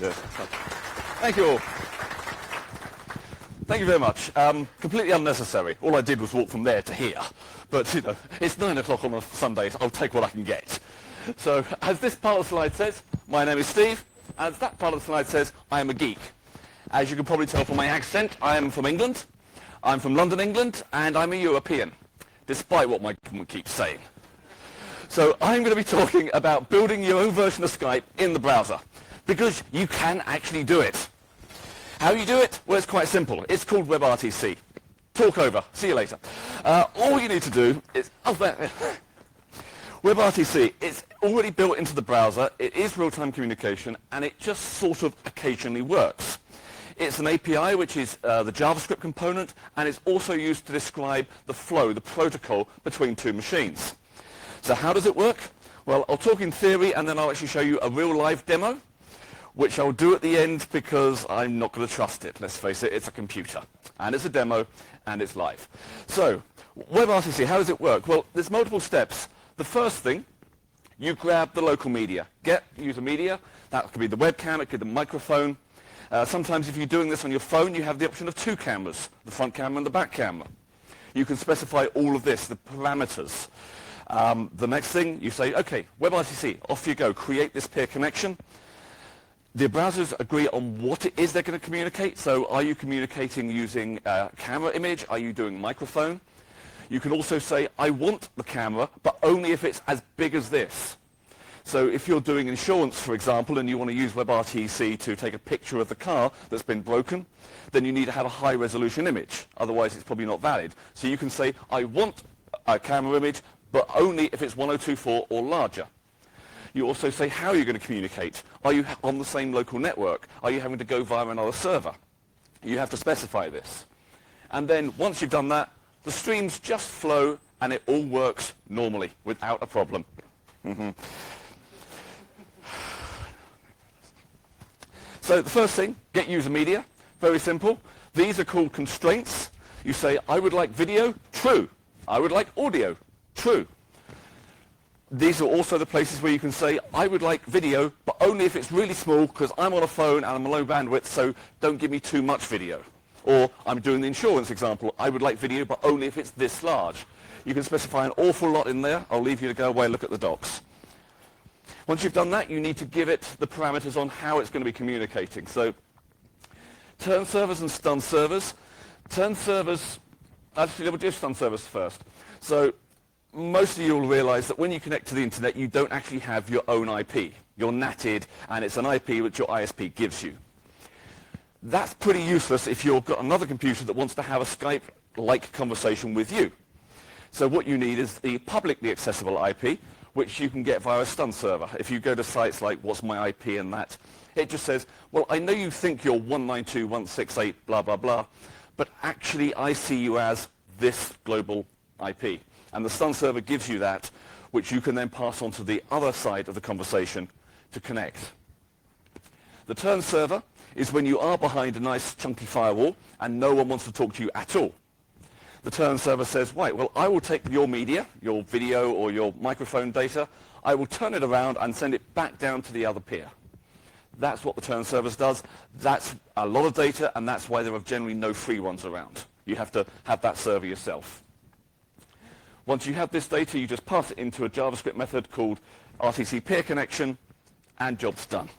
Yeah. Thank you all. Thank you very much. Completely unnecessary. All I did was walk from there to here. But, you know, it's 9 o'clock on a Sunday, so I'll take what I can get. So, as this part of the slide says, my name is Steve. As that part of the slide says, I am a geek. As you can probably tell from my accent, I am from England. I'm from London, England, and I'm a European, despite what my government keeps saying. So I'm going to be talking about building your own version of Skype in the browser, because you can actually do it. How you do it? Well, it's quite simple. It's called WebRTC. Talk over. See you later. All you need to do is... WebRTC, it's already built into the browser. It is real-time communication, and it just sort of occasionally works. It's an API, which is the JavaScript component, and it's also used to describe the flow, the protocol between two machines. So how does it work? Well, I'll talk in theory, and then I'll actually show you a real live demo, which I'll do at the end because I'm not going to trust it. Let's face it, it's a computer, and it's a demo, and it's live. So, WebRTC, how does it work? Well, there's multiple steps. The first thing, you grab the local media. Get user media. That could be the webcam, it could be the microphone. Sometimes if you're doing this on your phone, you have the option of two cameras, the front camera and the back camera. You can specify all of this, the parameters. The next thing, you say, okay, WebRTC, off you go, create this peer connection. The browsers agree on what it is they're going to communicate. So are you communicating using camera image? Are you doing microphone? You can also say, I want the camera, but only if it's as big as this. So if you're doing insurance, for example, and you want to use WebRTC to take a picture of the car that's been broken, then you need to have a high-resolution image. Otherwise, it's probably not valid. So you can say, I want a camera image, but only if it's 1024 or larger. You also say how you're going to communicate. Are you on the same local network? Are you having to go via another server? You have to specify this. And then once you've done that, the streams just flow and it all works normally without a problem. So the first thing, get user media. Very simple. These are called constraints. You say, I would like video, true. I would like audio, true. These are also the places where you can say, I would like video, but only if it's really small, because I'm on a phone and I'm low bandwidth, so don't give me too much video. Or I'm doing the insurance example, I would like video, but only if it's this large. You can specify an awful lot in there. I'll leave you to go away and look at the docs. Once you've done that, you need to give it the parameters on how it's going to be communicating. So turn servers and stun servers. Turn servers, actually, we'll do stun servers first. So most of you will realize that when you connect to the internet, you don't actually have your own IP. You're NATed, and it's an IP which your ISP gives you. That's pretty useless if you've got another computer that wants to have a Skype-like conversation with you. So what you need is the publicly accessible IP, which you can get via a stun server. If you go to sites like what's my IP and that, it just says, well, I know you think you're 192.168 blah, blah, blah, but actually I see you as this global IP. And the stun server gives you that, which you can then pass on to the other side of the conversation to connect. The turn server is when you are behind a nice chunky firewall and no one wants to talk to you at all. The turn server says, right, well, I will take your media, your video or your microphone data, I will turn it around and send it back down to the other peer. That's what the turn server does. That's a lot of data, and that's why there are generally no free ones around. You have to have that server yourself. Once you have this data, you just pass it into a JavaScript method called RTC peer connection, and job's done.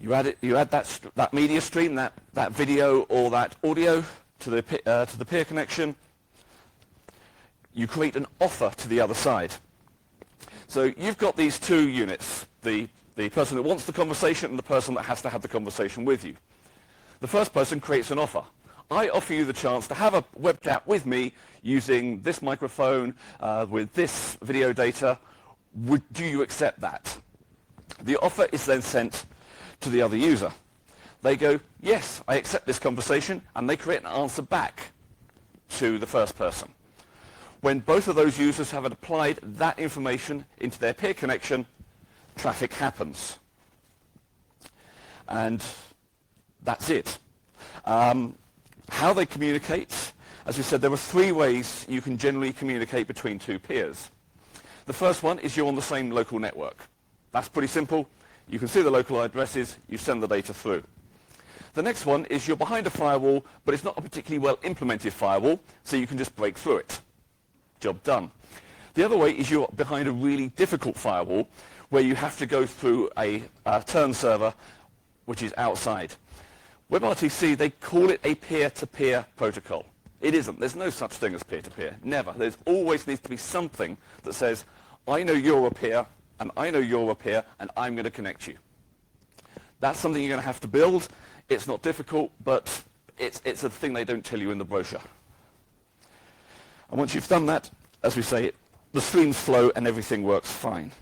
You add that media stream, that video or that audio to the peer connection. You create an offer to the other side. So you've got these two units, the person that wants the conversation and the person that has to have the conversation with you. The first person creates an offer. I offer you the chance to have a web chat with me using this microphone with this video data. Do you accept that? The offer is then sent to the other user. They go, yes, I accept this conversation, and they create an answer back to the first person. When both of those users have applied that information into their peer connection, traffic happens. And that's it. How they communicate, as we said, there are three ways you can generally communicate between two peers. The first one is you're on the same local network. That's pretty simple. You can see the local addresses, you send the data through. The next one is you're behind a firewall, but it's not a particularly well implemented firewall, so you can just break through it. Job done. The other way is you're behind a really difficult firewall where you have to go through a turn server which is outside. WebRTC, they call it a peer-to-peer protocol. It isn't. There's no such thing as peer-to-peer. Never. There's always needs to be something that says, I know you're a peer, and I know you're a peer, and I'm going to connect you. That's something you're going to have to build. It's not difficult, but it's a thing they don't tell you in the brochure. And once you've done that, as we say, the streams flow and everything works fine.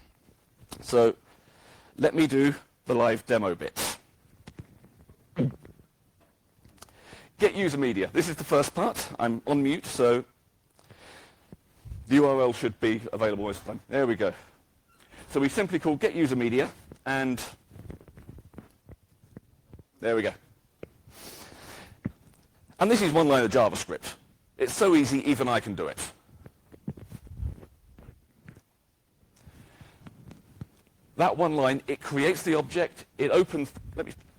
So let me do the live demo bits. Get user media. This is the first part. I'm on mute, so the URL should be available most of the time. There we go. So we simply call get user media, and there we go. And this is one line of JavaScript. It's so easy, even I can do it. That one line, it creates the object, it opens,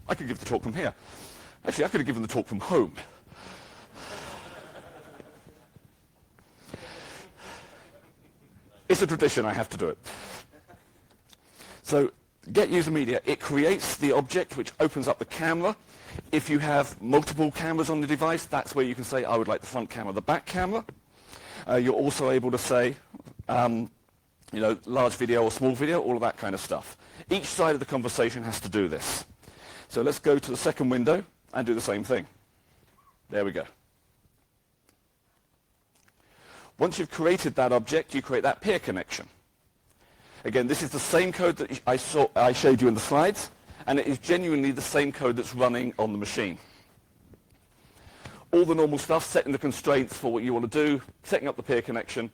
I could give the talk from here. Actually, I could have given the talk from home. It's a tradition, I have to do it. So, get user media, it creates the object which opens up the camera. If you have multiple cameras on the device, that's where you can say, I would like the front camera, the back camera. You're also able to say, large video or small video, all of that kind of stuff. Each side of the conversation has to do this. So let's go to the second window and do the same thing. There we go. Once you've created that object, you create that peer connection. Again, this is the same code that I showed you in the slides, and it is genuinely the same code that's running on the machine. All the normal stuff, setting the constraints for what you want to do, setting up the peer connection,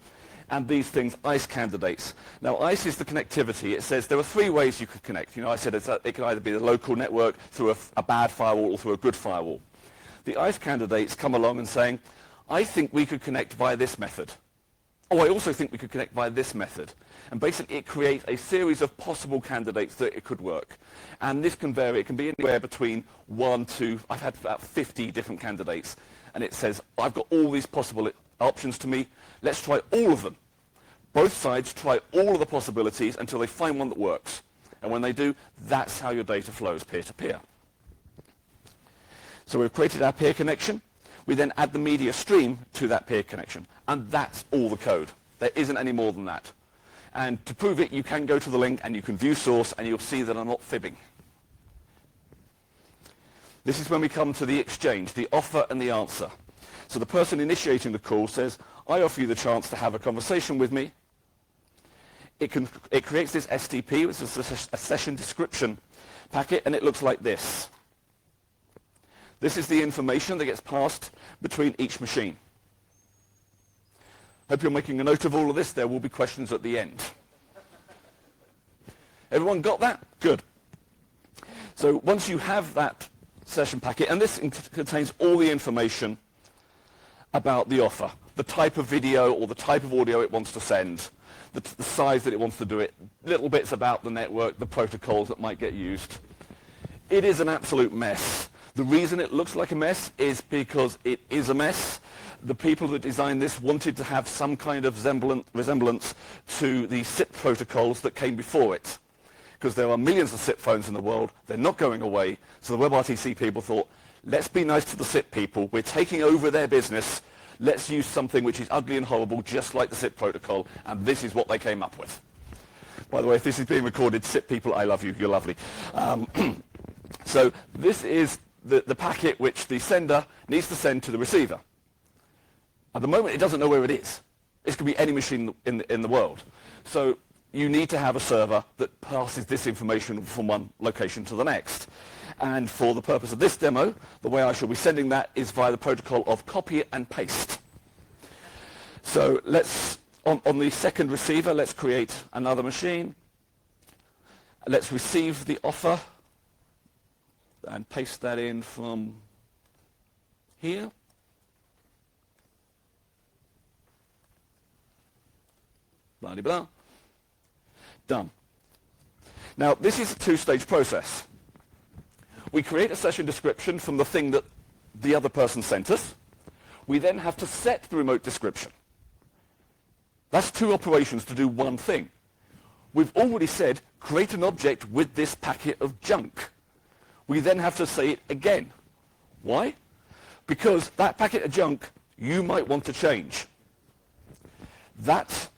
and these things, ICE candidates. Now, ICE is the connectivity. It says there are three ways you could connect. I said it can either be the local network through a bad firewall or through a good firewall. The ICE candidates come along and saying, I think we could connect via this method. Oh, I also think we could connect via this method. And basically, it creates a series of possible candidates that it could work. And this can vary. It can be anywhere between 1 to, I've had about 50 different candidates. And it says, I've got all these possible options to me. Let's try all of them. Both sides try all of the possibilities until they find one that works. And when they do, that's how your data flows peer-to-peer. So we've created our peer connection. We then add the media stream to that peer connection. And that's all the code. There isn't any more than that. And to prove it, you can go to the link and you can view source and you'll see that I'm not fibbing. This is when we come to the exchange, the offer and the answer. So the person initiating the call says, I offer you the chance to have a conversation with me. It creates this STP, which is a session description packet, and it looks like this. This is the information that gets passed between each machine. Hope you're making a note of all of this. There will be questions at the end. Everyone got that? Good. So once you have that session packet, and this contains all the information about the offer, the type of video or the type of audio it wants to send, the size that it wants to do it, little bits about the network, the protocols that might get used. It is an absolute mess. The reason it looks like a mess is because it is a mess. The people that designed this wanted to have some kind of resemblance to the SIP protocols that came before it. Because there are millions of SIP phones in the world. They're not going away. So the WebRTC people thought, let's be nice to the SIP people. We're taking over their business. Let's use something which is ugly and horrible, just like the SIP protocol. And this is what they came up with. By the way, if this is being recorded, SIP people, I love you. You're lovely. So this is the packet which the sender needs to send to the receiver. At the moment, it doesn't know where it is. It could be any machine in the world. So you need to have a server that passes this information from one location to the next. And for the purpose of this demo, the way I shall be sending that is via the protocol of copy and paste. So let's, on the second receiver, let's create another machine. Let's receive the offer and paste that in from here. Blah, blah, blah. Done. Now, this is a two-stage process. We create a session description from the thing that the other person sent us. We then have to set the remote description. That's two operations to do one thing. We've already said, create an object with this packet of junk. We then have to say it again. Why? Because that packet of junk you might want to change. That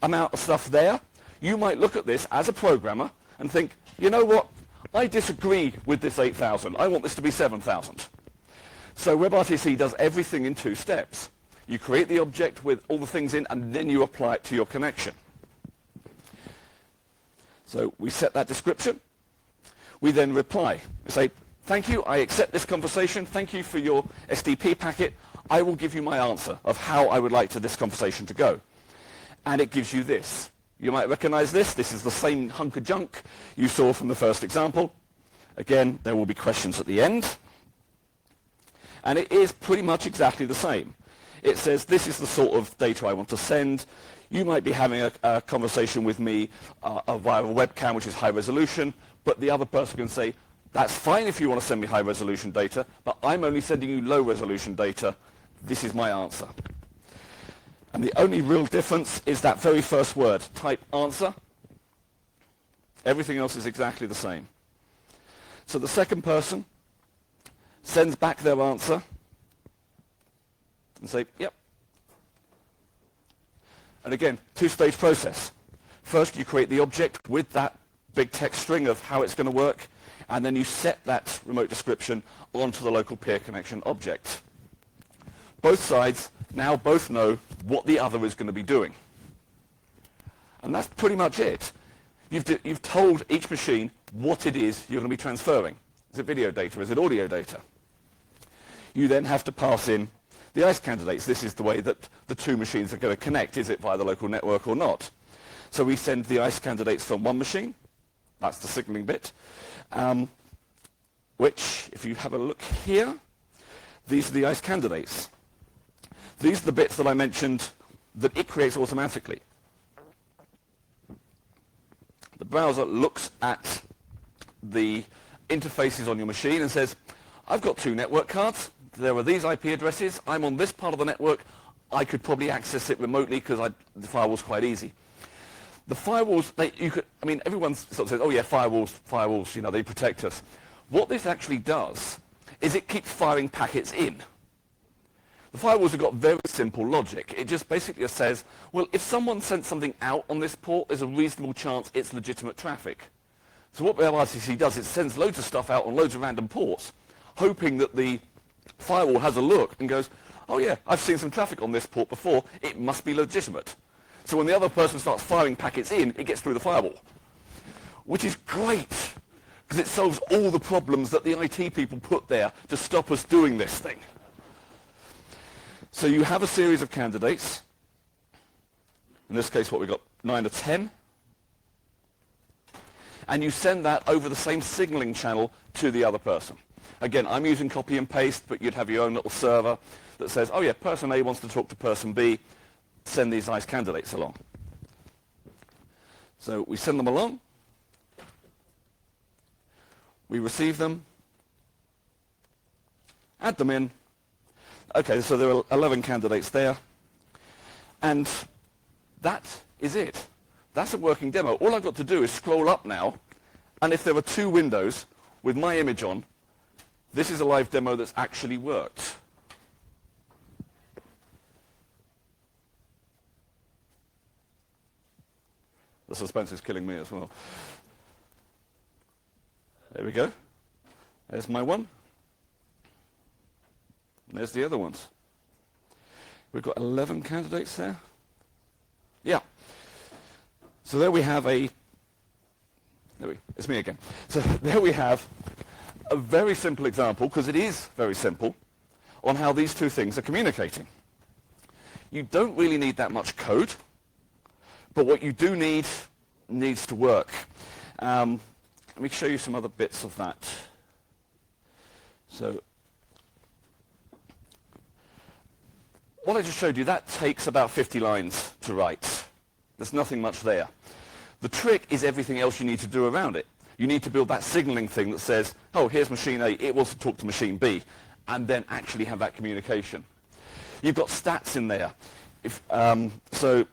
amount of stuff there, you might look at this as a programmer and think, you know what, I disagree with this 8,000. I want this to be 7,000. So WebRTC does everything in two steps. You create the object with all the things in, and then you apply it to your connection. So we set that description. We then reply. We say, thank you, I accept this conversation. Thank you for your SDP packet. I will give you my answer of how I would like this conversation to go. And it gives you this. You might recognize this. This is the same hunk of junk you saw from the first example. Again, there will be questions at the end. And it is pretty much exactly the same. It says, this is the sort of data I want to send. You might be having a conversation with me via a webcam, which is high resolution, but the other person can say, that's fine if you want to send me high resolution data, but I'm only sending you low resolution data. This is my answer. And the only real difference is that very first word, type answer. Everything else is exactly the same. So the second person sends back their answer and say, yep. And again, two-stage process. First, you create the object with that big text string of how it's going to work, and then you set that remote description onto the local peer connection object. Both sides now both know what the other is going to be doing. And that's pretty much it. You've told each machine what it is you're going to be transferring. Is it video data? Is it audio data? You then have to pass in the ICE candidates. This is the way that the two machines are going to connect. Is it via the local network or not? So we send the ICE candidates from one machine. That's the signaling bit. Which, if you have a look here, these are the ICE candidates. These are the bits that I mentioned that it creates automatically. The browser looks at the interfaces on your machine and says, I've got two network cards. There are these IP addresses. I'm on this part of the network. I could probably access it remotely because the firewall's quite easy. The firewalls, everyone sort of says, oh yeah, firewalls, they protect us. What this actually does is it keeps firing packets in. The firewalls have got very simple logic. It just basically says, well, if someone sent something out on this port, there's a reasonable chance it's legitimate traffic. So what WebRTC does, it sends loads of stuff out on loads of random ports, hoping that the firewall has a look and goes, oh yeah, I've seen some traffic on this port before, it must be legitimate. So when the other person starts firing packets in, it gets through the firewall, which is great, because it solves all the problems that the IT people put there to stop us doing this thing. So you have a series of candidates. In this case, what we've got, 9 or 10. And you send that over the same signaling channel to the other person. Again, I'm using copy and paste, but you'd have your own little server that says, oh yeah, person A wants to talk to person B. Send these nice candidates along. So we send them along. We receive them. Add them in. Okay, so there are 11 candidates there. And that is it. That's a working demo. All I've got to do is scroll up now, and if there are two windows with my image on, this is a live demo that's actually worked. The suspense is killing me as well. There we go. There's my one. And there's the other ones. We've got 11 candidates there. Yeah. So there we have it's me again. So there we have a very simple example, because it is very simple, on how these two things are communicating. You don't really need that much code, but what you do need needs to work. Let me show you some other bits of that. So what I just showed you, that takes about 50 lines to write. There's nothing much there. The trick is everything else you need to do around it. You need to build that signaling thing that says, oh, here's machine A, it wants to talk to machine B, and then actually have that communication. You've got stats in there. So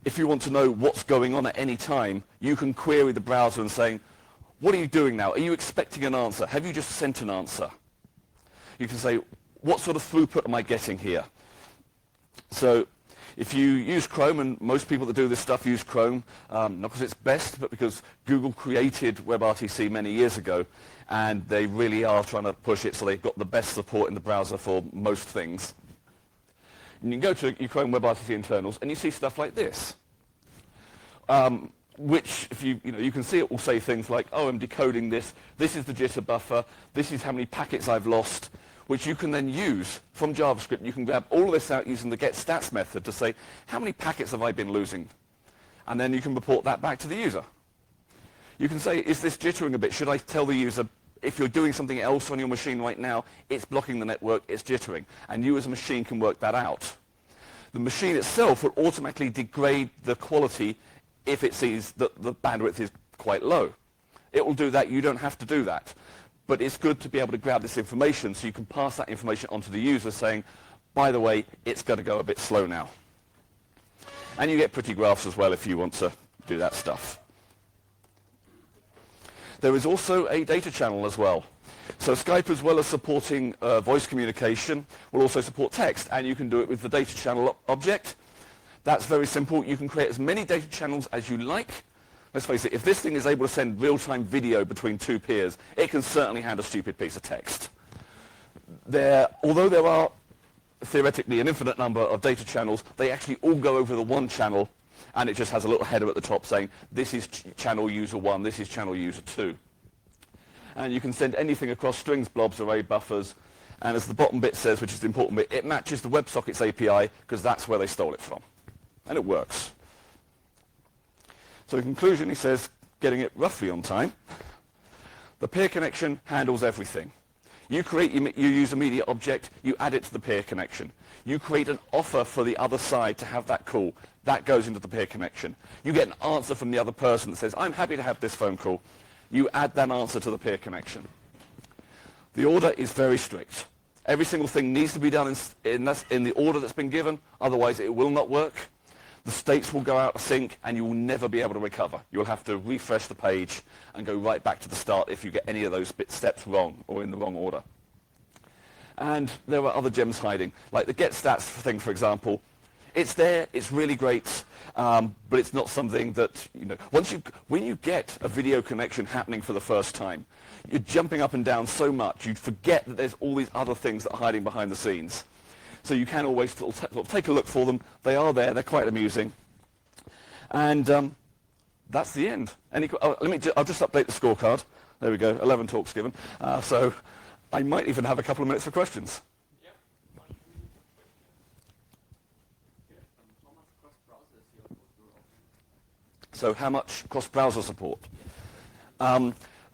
if you want to know what's going on at any time, you can query the browser and saying, what are you doing now? Are you expecting an answer? Have you just sent an answer? You can say, what sort of throughput am I getting here? So if you use Chrome, and most people that do this stuff use Chrome, not because it's best, but because Google created WebRTC many years ago, and they really are trying to push it so they've got the best support in the browser for most things. And you can go to your Chrome WebRTC internals, and you see stuff like this, which, if you can see it will say things like, oh, I'm decoding this, this is the jitter buffer, this is how many packets I've lost, which you can then use from JavaScript. You can grab all of this out using the getStats method to say, how many packets have I been losing? And then you can report that back to the user. You can say, is this jittering a bit? Should I tell the user, if you're doing something else on your machine right now, it's blocking the network, it's jittering. And you as a machine can work that out. The machine itself will automatically degrade the quality if it sees that the bandwidth is quite low. It will do that. You don't have to do that. But it's good to be able to grab this information so you can pass that information on to the user saying, by the way, it's going to go a bit slow now. And you get pretty graphs as well if you want to do that stuff. There is also a data channel as well. So Skype, as well as supporting voice communication, will also support text, and you can do it with the data channel object. That's very simple. You can create as many data channels as you like. Let's face it, if this thing is able to send real-time video between two peers, it can certainly handle a stupid piece of text. Although there are theoretically an infinite number of data channels, they actually all go over the one channel, and it just has a little header at the top saying, this is channel user 1, this is channel user 2. And you can send anything across strings, blobs, array, buffers, and as the bottom bit says, which is the important bit, it matches the WebSockets API, because that's where they stole it from. And it works. So in conclusion, he says, getting it roughly on time, the peer connection handles everything. You create your user media object, you add it to the peer connection. You create an offer for the other side to have that call. That goes into the peer connection. You get an answer from the other person that says, I'm happy to have this phone call. You add that answer to the peer connection. The order is very strict. Every single thing needs to be done in the order that's been given, otherwise it will not work. The states will go out of sync and you will never be able to recover. You'll have to refresh the page and go right back to the start if you get any of those steps wrong or in the wrong order. And there are other gems hiding, like the getStats thing, for example. It's there, it's really great, but it's not something that, when you get a video connection happening for the first time, you're jumping up and down so much, you'd forget that there's all these other things that are hiding behind the scenes. So you can always take a look for them. They are there, they're quite amusing. And that's the end. I'll just update the scorecard. There we go, 11 talks given. So I might even have a couple of minutes for questions. So how much cross-browser support?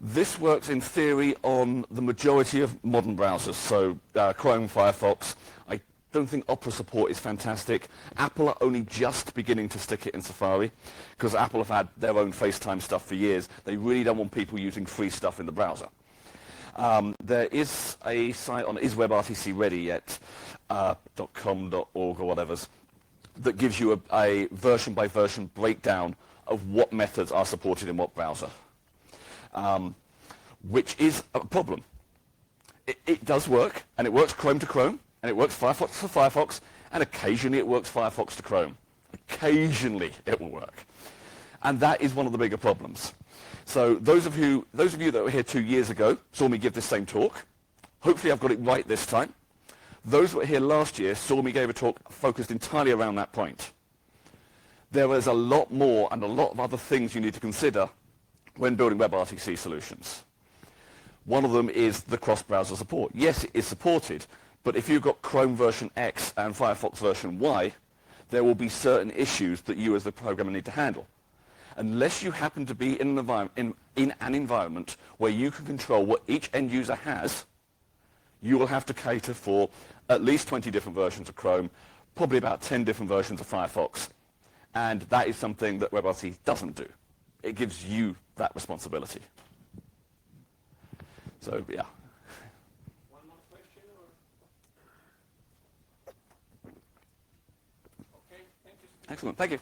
This works in theory on the majority of modern browsers, so Chrome, Firefox. I don't think Opera support is fantastic. Apple are only just beginning to stick it in Safari, because Apple have had their own FaceTime stuff for years. They really don't want people using free stuff in the browser. There is a site on Is WebRTC Ready Yet? .com.org or whatever's, that gives you a version-by-version breakdown of what methods are supported in what browser, which is a problem. It does work, and it works Chrome to Chrome, and it works Firefox to Firefox, and occasionally it works Firefox to Chrome. Occasionally it will work. And that is one of the bigger problems. So those of you that were here 2 years ago saw me give this same talk. Hopefully I've got it right this time. Those that were here last year saw me give a talk focused entirely around that point. There is a lot more and a lot of other things you need to consider when building WebRTC solutions. One of them is the cross-browser support. Yes, it is supported, but if you've got Chrome version X and Firefox version Y, there will be certain issues that you as the programmer need to handle. Unless you happen to be in an environment where you can control what each end user has, you will have to cater for at least 20 different versions of Chrome, probably about 10 different versions of Firefox. And that is something that WebRTC doesn't do. it gives you that responsibility. So, yeah. One more question, or? Okay, thank you. Excellent. Thank you.